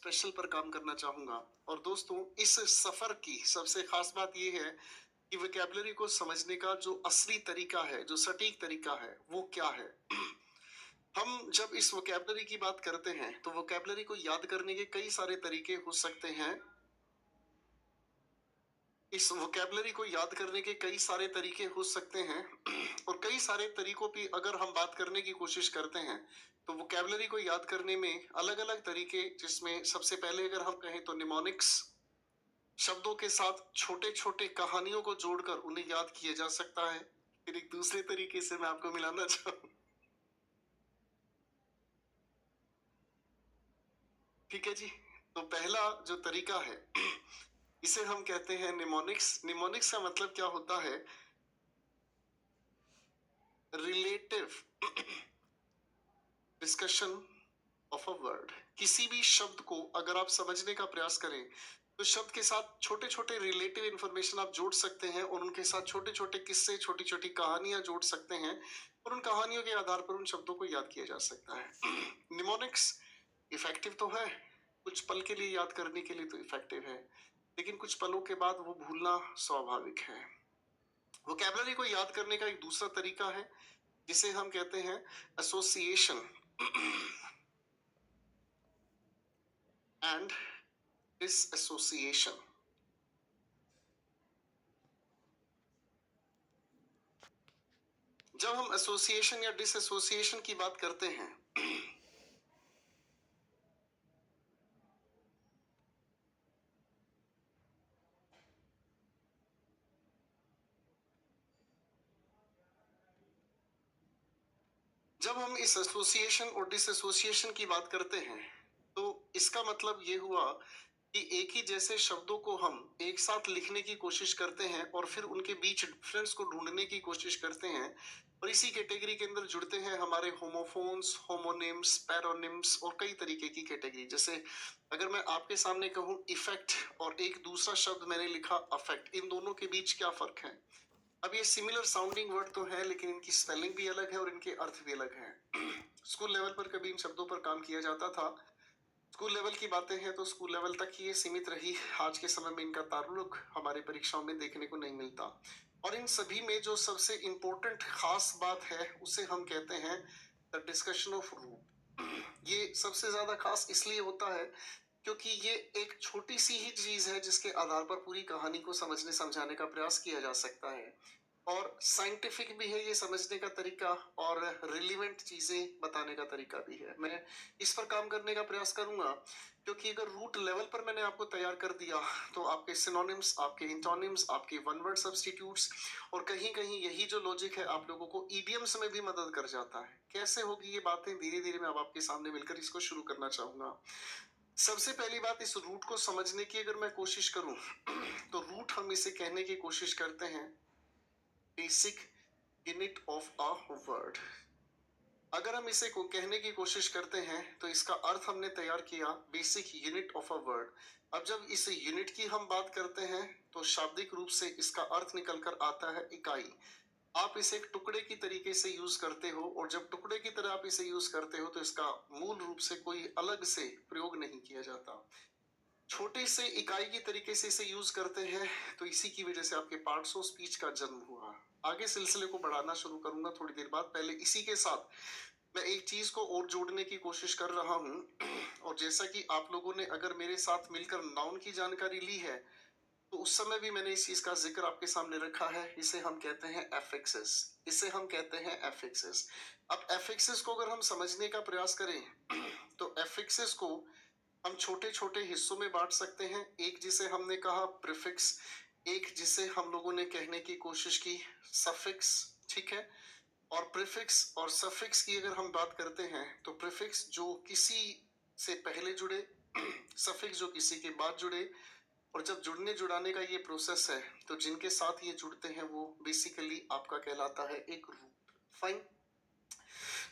Special पर काम करना चाहूंगा। और दोस्तों, इस सफर की सबसे खास बात यह है कि वोकैबुलरी को समझने का जो असली तरीका है, जो सटीक तरीका है, वो क्या है। हम जब इस वोकैबुलरी की बात करते हैं तो वोकैबुलरी को याद करने के कई सारे तरीके हो सकते हैं। इस वोकैबुलरी को याद करने के कई सारे तरीके हो सकते हैं और कई सारे तरीकों की अगर हम बात करने की कोशिश करते हैं तो वोकैबुलरी को याद करने में अलग अलग तरीके, जिसमें सबसे पहले अगर हम कहें तो निमोनिक्स, शब्दों के साथ छोटे छोटे कहानियों को जोड़कर उन्हें याद किया जा सकता है। फिर एक दूसरे तरीके से मैं आपको मिलाना चाहूँ, ठीक है जी। तो पहला जो तरीका है इसे हम कहते हैं निमोनिक्स। निमोनिक्स का मतलब क्या होता है? Relative discussion of a word. किसी भी शब्द को अगर आप समझने का प्रयास करें तो शब्द के साथ छोटे छोटे रिलेटिव इंफॉर्मेशन आप जोड़ सकते हैं और उनके साथ छोटे छोटे किस्से, छोटी छोटी कहानियां जोड़ सकते हैं और उन कहानियों के आधार पर उन शब्दों को याद किया जा सकता है। निमोनिक्स इफेक्टिव तो है, कुछ पल के लिए याद करने के लिए तो इफेक्टिव है, लेकिन कुछ पलों के बाद वो भूलना स्वाभाविक है। वोकैबुलरी को याद करने का एक दूसरा तरीका है जिसे हम कहते हैं एसोसिएशन एंड डिसएसोसिएशन। जब हम एसोसिएशन या डिसएसोसिएशन की बात करते हैं जब हम इस एसोसिएशन और डिसएसोसिएशन की बात करते हैं तो इसका मतलब ये हुआ कि एक ही जैसे शब्दों को हम एक साथ लिखने की कोशिश करते हैं और फिर उनके बीच डिफरेंस को ढूंढने की कोशिश करते हैं और इसी कैटेगरी के अंदर जुड़ते हैं हमारे होमोफोन्स, होमोनिम्स, पैरोनिम्स और कई तरीके की कैटेगरी। जैसे अगर मैं आपके सामने कहूं इफेक्ट और एक दूसरा शब्द मैंने लिखा अफेक्ट, इन दोनों के बीच क्या फर्क है? अब ये सिमिलर साउंडिंग वर्ड तो है लेकिन इनकी स्पेलिंग भी अलग है और इनके अर्थ भी अलग है। स्कूल लेवल पर कभी इन शब्दों पर काम किया जाता था। स्कूल लेवल की बातें हैं तो स्कूल लेवल तक ही ये सीमित रही। आज के समय में इनका ताल्लुक हमारे परीक्षाओं में देखने को नहीं मिलता। और इन सभी में जो सबसे इंपॉर्टेंट खास बात है उसे हम कहते हैं द डिस्कशन ऑफ रूट। ये सबसे ज्यादा खास इसलिए होता है क्योंकि ये एक छोटी सी ही चीज है जिसके आधार पर पूरी कहानी को समझने समझाने का प्रयास किया जा सकता है और साइंटिफिक भी है ये समझने का तरीका और रिलीवेंट चीजें बताने का तरीका भी है। मैं इस पर काम करने का प्रयास करूंगा क्योंकि अगर रूट लेवल पर मैंने आपको तैयार कर दिया तो आपके सिनोनिम्स, आपके इंटोनिम्स, आपके वन वर्ड सब्स्टिट्यूट्स और कहीं कहीं यही जो लॉजिक है आप लोगों को ईडियम्स में भी मदद कर जाता है। कैसे होगी ये बातें, धीरे धीरे मैं अब आपके सामने मिलकर इसको शुरू करना चाहूंगा। सबसे पहली बात, इस रूट को समझने की अगर मैं कोशिश करूं तो रूट हम इसे कहने की कोशिश करते हैं basic unit of a word. अगर हम इसे को कहने की कोशिश करते हैं तो इसका अर्थ हमने तैयार किया basic unit of a word. अब जब इस यूनिट की हम बात करते हैं तो शाब्दिक रूप से इसका अर्थ निकलकर आता है इकाई। आप इसे एक टुकड़े की तरीके से यूज करते हो और जब टुकड़े की तरह आप इसे यूज करते हो तो इसका मूल रूप से कोई अलग से प्रयोग नहीं किया जाता। छोटे से इकाई की तरीके से इसे यूज करते हैं तो इसी की वजह से आपके पार्ट्स ऑफ स्पीच का जन्म हुआ। आगे सिलसिले को बढ़ाना शुरू करूंगा थोड़ी देर बाद। पहले इसी के साथ मैं एक चीज को और जोड़ने की कोशिश कर रहा हूं और जैसा कि आप लोगों ने अगर मेरे साथ मिलकर नाउन की जानकारी ली है तो उस समय भी मैंने इस चीज का जिक्र आपके सामने रखा है। इसे हम कहते हैं एफिक्सेस। इसे हम कहते हैं एफिक्सेस। अब एफिक्सेस को अगर हम समझने का प्रयास करें तो एफिक्सेस को हम छोटे छोटे हिस्सों में बांट सकते हैं। एक जिसे हमने कहा प्रीफिक्स, एक जिसे हम लोगों ने कहने की कोशिश की सफिक्स, ठीक है। और प्रीफिक्स और सफिक्स की अगर हम बात करते हैं तो प्रीफिक्स जो किसी से पहले जुड़े, सफिक्स जो किसी के बाद जुड़े, और जब जुड़ने जुड़ाने का ये प्रोसेस है तो जिनके साथ ये जुड़ते हैं वो बेसिकली आपका कहलाता है एक रूट। फाइन।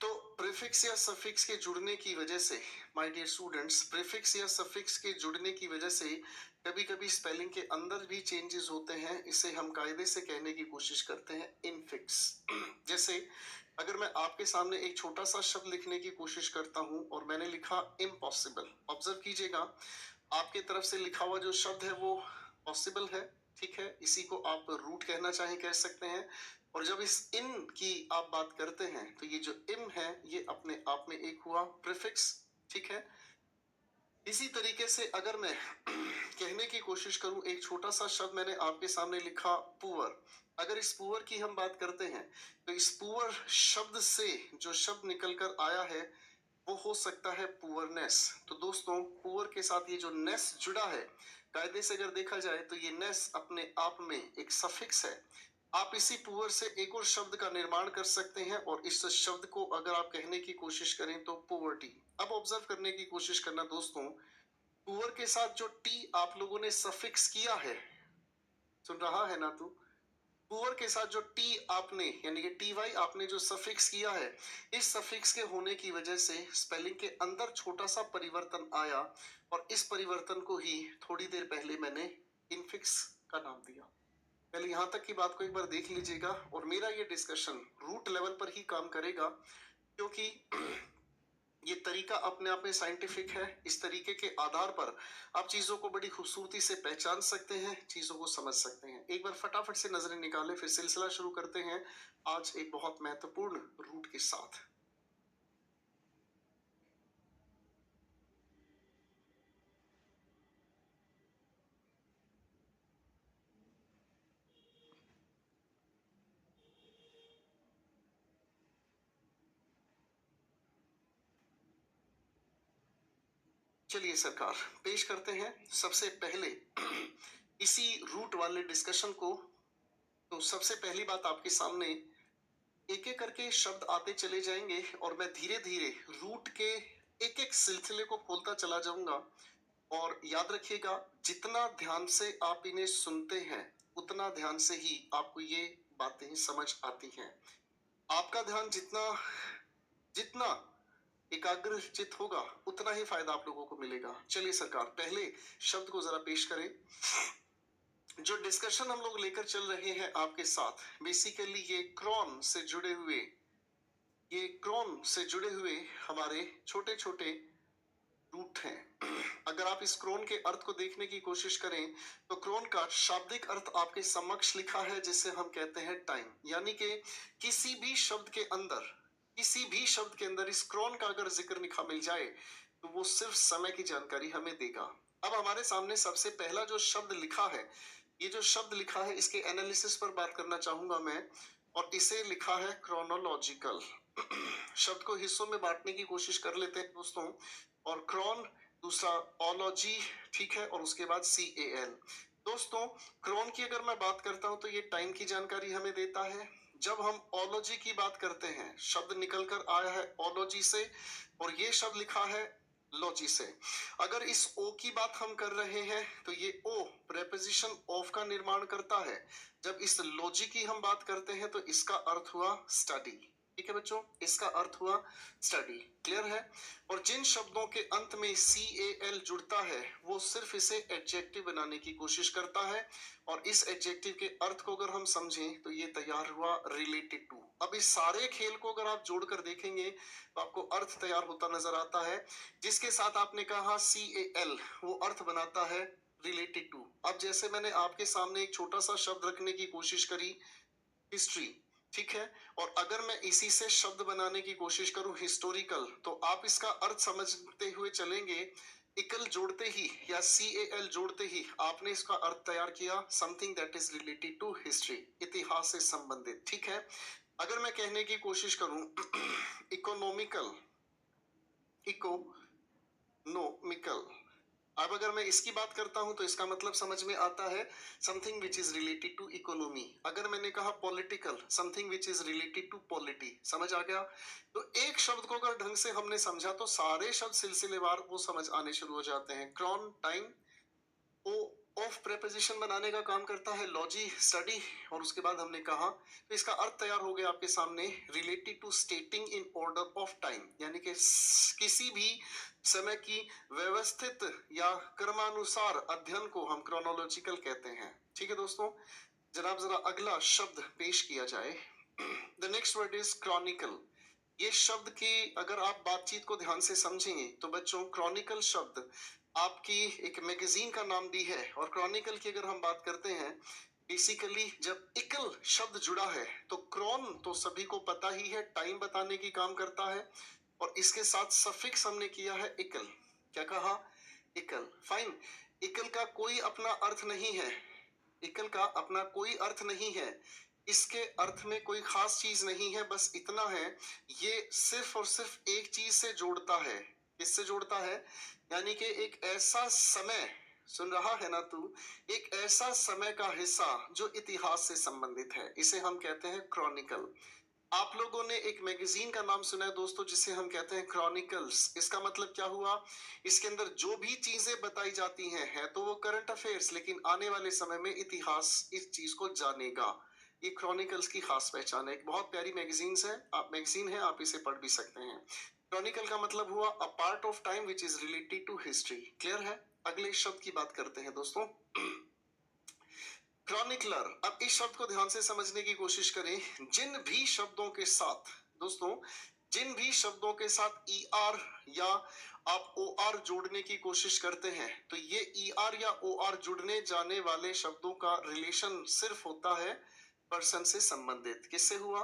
तो प्रीफिक्स या सफिक्स के जुड़ने की वजह से, माय डियर स्टूडेंट्स, प्रीफिक्स या सफिक्स के जुड़ने की वजह से कभी कभी स्पेलिंग के अंदर भी चेंजेस होते हैं। इसे हम कायदे से कहने की कोशिश करते हैं इनफिक्स। जैसे अगर मैं आपके सामने एक छोटा सा शब्द लिखने की कोशिश करता हूं और मैंने लिखा इम्पॉसिबल, ऑब्जर्व कीजिएगा आपके तरफ से लिखा हुआ जो शब्द है वो पॉसिबल है, ठीक है, इसी को आप रूट कहना चाहें कह सकते हैं। और जब इस इन की आप बात करते हैं तो ये जो इम है ये अपने आप में एक हुआ प्रीफिक्स, ठीक है। इसी तरीके से अगर मैं कहने की कोशिश करूं, एक छोटा सा शब्द मैंने आपके सामने लिखा पुअर, अगर इस पुअर की हम बात करते हैं तो इस पुअर शब्द से जो शब्द निकल कर आया है वो हो सकता है पुअरनेस। तो दोस्तों पुअर के साथ ये जो नेस जुड़ा है, कायदे से अगर देखा जाए तो ये नेस अपने आप में एक सफिक्स है। आप इसी पुअर से एक और शब्द का निर्माण कर सकते हैं और इस शब्द को अगर आप कहने की कोशिश करें तो पोवर्टी। अब ऑब्जर्व करने की कोशिश करना दोस्तों, पुअर के साथ जो टी आप लोगों ने सफिक्स किया है, सुन रहा है ना तू, पुअर के साथ जो टी आपने यानी कि टी वाई आपने जो सफिक्स किया है, इस सफिक्स के होने की वजह से स्पेलिंग के अंदर छोटा सा परिवर्तन आया और इस परिवर्तन को ही थोड़ी देर पहले मैंने इनफिक्स का नाम दिया। पहले यहां तक की बात को एक बार देख लीजिएगा और मेरा ये डिस्कशन रूट लेवल पर ही काम करेगा, क्योंकि ये तरीका अपने आप में साइंटिफिक है। इस तरीके के आधार पर आप चीजों को बड़ी खूबसूरती से पहचान सकते हैं, चीजों को समझ सकते हैं। एक बार फटाफट से नजरें निकालें, फिर सिलसिला शुरू करते हैं आज एक बहुत महत्वपूर्ण रूट के साथ। चलिए सरकार पेश करते हैं सबसे पहले इसी रूट वाले डिस्कशन को। तो सबसे पहली बात आपके सामने एक एक करके शब्द आते चले जाएंगे और मैं धीरे धीरे रूट के एक एक सिलसिले को खोलता चला जाऊंगा। और याद रखिएगा जितना ध्यान से आप इन्हें सुनते हैं उतना ध्यान से ही आपको ये बातें समझ आती हैं। आपका ध्यान जितना जितना एकाग्रचित होगा उतना ही फायदा आप लोगों को मिलेगा। चलिए सरकार पहले शब्द को जरा पेश करें। जो डिस्कशन हम लोग लेकर चल रहे हैं आपके साथ, बेसिकली ये क्रोन से जुड़े हुए हमारे छोटे छोटे रूट हैं। अगर आप इस क्रोन के अर्थ को देखने की कोशिश करें तो क्रोन का शाब्दिक अर्थ आपके समक्ष लिखा है जिसे हम कहते हैं टाइम, यानी कि किसी भी शब्द के अंदर इस क्रोन का अगर जिक्र लिखा मिल जाए तो वो सिर्फ समय की जानकारी हमें देगा। अब हमारे सामने सबसे पहला जो शब्द लिखा है, ये जो शब्द लिखा है इसके एनालिसिस पर बात करना चाहूंगा मैं, और इसे लिखा है क्रोनोलॉजिकल। शब्द को हिस्सों में बांटने की कोशिश कर लेते हैं दोस्तों, और क्रोन दूसरा ओलॉजी, ठीक है, और उसके बाद CAL। दोस्तों क्रोन की अगर मैं बात करता हूं तो ये टाइम की जानकारी हमें देता है। जब हम ओलॉजी की बात करते हैं, शब्द निकल कर आया है ओलॉजी से और ये शब्द लिखा है लॉजी से। अगर इस ओ की बात हम कर रहे हैं तो ये ओ प्रेपोजिशन ऑफ का निर्माण करता है। जब इस लॉजी की हम बात करते हैं तो इसका अर्थ हुआ स्टडी, ठीक है बच्चों, इसका अर्थ हुआ स्टडी। क्लियर है। और जिन शब्दों के अंत में CAL जुड़ता है वो सिर्फ इसे एडजेक्टिव बनाने की कोशिश करता है और इस एडजेक्टिव के अर्थ को अगर हम समझें तो ये तैयार हुआ रिलेटेड टू। अब इस सारे खेल को अगर आप जोड़कर देखेंगे तो आपको अर्थ तैयार होता नजर आता है। जिसके साथ आपने कहा CAL, वो अर्थ बनाता है रिलेटेड टू। अब जैसे मैंने आपके सामने एक छोटा सा शब्द रखने की कोशिश करी हिस्ट्री, ठीक है, और अगर मैं इसी से शब्द बनाने की कोशिश करूं हिस्टोरिकल, तो आप इसका अर्थ समझते हुए चलेंगे। इकल जोड़ते ही या CAL जोड़ते ही आपने इसका अर्थ तैयार किया something that is related to history, इतिहास से संबंधित, ठीक है। अगर मैं कहने की कोशिश करूं इकोनॉमिकल, इकोनॉमिकल, अब अगर मैं इसकी बात करता हूं तो इसका मतलब समझ में आता है something which is related to economy. अगर मैंने कहा political, something which is related to polity, समझ आ गया। तो एक शब्द को अगर ढंग से हमने समझा तो सारे शब्द सिलसिलेवार वो समझ आने शुरू हो जाते हैं। Chron, time, o of preposition बनाने का काम करता है लॉजी स्टडी, और उसके बाद हमने कहा तो इसका अर्थ तैयार हो गया आपके सामने, related to stating in order of time, यानी कि किसी भी समय की व्यवस्थित या क्रमानुसार अध्ययन को हम क्रोनोलॉजिकल कहते हैं। ठीक है दोस्तों, जनाब जरा अगला शब्द पेश किया जाए। The next word is Chronicle. ये शब्द की अगर आप बातचीत को ध्यान से समझेंगे तो बच्चों, क्रॉनिकल शब्द आपकी एक मैगजीन का नाम भी है। और क्रॉनिकल की अगर हम बात करते हैं, बेसिकली जब इकल शब्द जुड़ा है तो क्रॉन तो सभी को पता ही है, टाइम बताने की काम करता है, और इसके साथ सफिक्स हमने किया है इकल। क्या कहा? इकल। फाइन। इकल का कोई अपना अर्थ नहीं है, इकल का अपना कोई अर्थ नहीं है, इसके अर्थ में कोई खास चीज नहीं है, बस इतना है, ये सिर्फ और सिर्फ एक चीज से जोड़ता है। किससे जोड़ता है? यानी कि एक ऐसा समय, सुन रहा है ना तू, एक ऐसा समय का हिस्सा जो इतिहास से संबंधित है, इसे हम कहते हैं क्रॉनिकल। आप लोगों ने एक मैगजीन का नाम सुना है दोस्तों जिसे हम कहते हैं क्रॉनिकल्स। इसका मतलब क्या हुआ? इसके अंदर जो भी चीजें बताई जाती हैं है तो वो करंट अफेयर्स, लेकिन आने वाले समय में इतिहास इस चीज को जानेगा। ये क्रॉनिकल्स की खास पहचान है। एक बहुत प्यारी मैगजीन है, आप इसे पढ़ भी सकते हैं। क्रॉनिकल का मतलब हुआ a part of time which is related to history. Clear है? अगले शब्द की बात करते हैं दोस्तों, क्रॉनिकलर। अब इस शब्द को ध्यान से समझने की कोशिश करें। जिन भी शब्दों के साथ दोस्तों, जिन भी शब्दों के साथ ई आर या आप ओ आर जोड़ने की कोशिश करते हैं तो ये ई आर या ओ आर जुड़ने जाने वाले शब्दों का रिलेशन सिर्फ होता है पर्सन से संबंधित। किससे हुआ?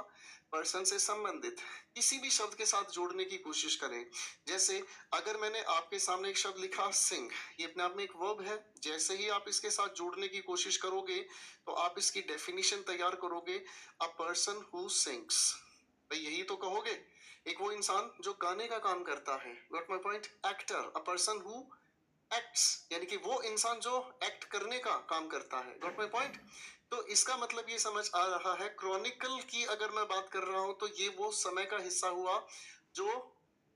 पर्सन से संबंधित। किसी भी शब्द के साथ जोड़ने की कोशिश करें, जैसे अगर मैंने आपके सामने एक शब्द लिखा सिंग, ये अपने आप में एक वर्ब है, जैसे ही आप इसके साथ जोड़ने की कोशिश करोगे तो आप इसकी डेफिनेशन तैयार करोगे, अ पर्सन हु सिंग्स। भाई यही तो कहोगे, एक वो इंसान जो गाने का काम करता है। Got my point? Actor, a person who acts, यानी कि वो इंसान जो एक्ट करने का काम करता है। Got my point? तो इसका मतलब ये समझ आ रहा है, क्रॉनिकल की अगर मैं बात कर रहा हूं तो ये वो समय का हिस्सा हुआ जो,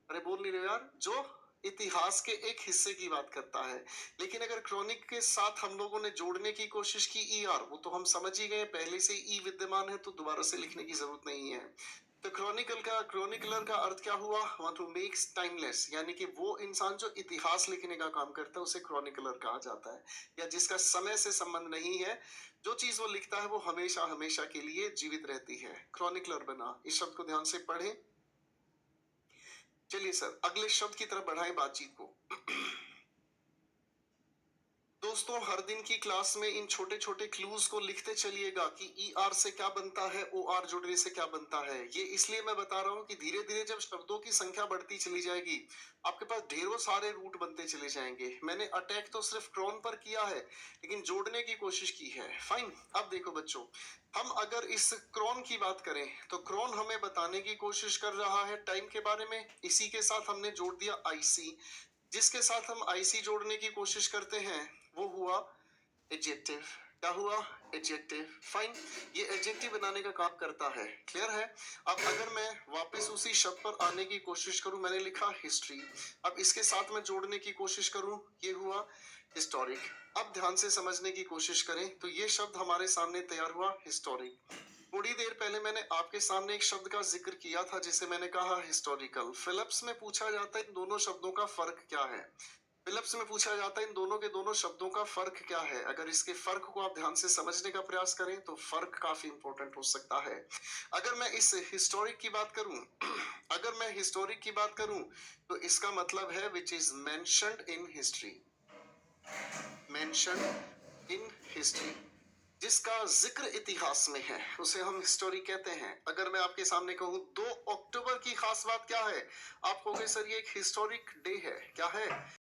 अरे बोल नहीं रहे यार, जो इतिहास के एक हिस्से की बात करता है। लेकिन अगर क्रॉनिक के साथ हम लोगों ने जोड़ने की कोशिश की ई आर, वो तो हम समझ ही गए, पहले से ई विद्यमान है तो दोबारा से लिखने की जरूरत नहीं है। तो क्रॉनिकलर का अर्थ क्या हुआ? वन हु मेक्स टाइमलेस, यानी कि वो इंसान जो इतिहास लिखने का काम करता है उसे क्रॉनिकलर कहा जाता है, या जिसका समय से संबंध नहीं है, जो चीज वो लिखता है वो हमेशा हमेशा के लिए जीवित रहती है। क्रॉनिकलर बना। इस शब्द को ध्यान से पढ़ें। चलिए सर, अगले शब्द की तरफ बढ़ाएं बातचीत को। दोस्तों, हर दिन की क्लास में इन छोटे छोटे क्लूज को लिखते चलिएगा कि ई आर से क्या बनता है, ओ आर जुड़ने से क्या बनता है। ये इसलिए मैं बता रहा हूँ कि धीरे धीरे जब शब्दों की संख्या बढ़ती चली जाएगी, आपके पास ढेरों सारे रूट बनते चले जाएंगे। मैंने अटैक तो सिर्फ क्रॉन पर किया है, लेकिन जोड़ने की कोशिश की है। फाइन। अब देखो बच्चों, हम अगर इस क्रॉन की बात करें तो क्रॉन हमें बताने की कोशिश कर रहा है टाइम के बारे में। इसी के साथ हमने जोड़ दिया आईसी, जिसके साथ हम आईसी जोड़ने की कोशिश करते हैं वो हुआ एडजेक्टिव। क्या हुआ? एडजेक्टिव। फाइन। ये एडजेक्टिव बनाने का काम करता है। क्लियर है? अब अगर मैं वापस उसी शब्द पर आने की कोशिश करूं, मैंने लिखा हिस्ट्री, अब इसके साथ मैं जोड़ने की कोशिश करूं, ये हुआ हिस्टोरिक। अब ध्यान से समझने की कोशिश करें तो ये शब्द हमारे सामने तैयार हुआ हिस्टोरिक। थोड़ी देर पहले मैंने आपके सामने एक शब्द का जिक्र किया था जिसे मैंने कहा हिस्टोरिकल। फिलिप्स में पूछा जाता है इन दोनों शब्दों का फर्क क्या है। फिलिप्स में पूछा जाता है इन दोनों के दोनों शब्दों का फर्क क्या है। अगर इसके फर्क को आप ध्यान से समझने का प्रयास करें तो फर्क काफी इंपॉर्टेंट हो सकता है। अगर मैं इस हिस्टोरिक की बात करूं अगर मैं हिस्टोरिक की बात करूं तो इसका मतलब है which is mentioned in history. Mentioned in history, जिसका जिक्र इतिहास में है उसे हम हिस्टोरी कहते हैं। अगर मैं आपके सामने कहूं 2 अक्टूबर की खास बात क्या है, आप कहोगे सर ये एक हिस्टोरिक डे है। क्या है?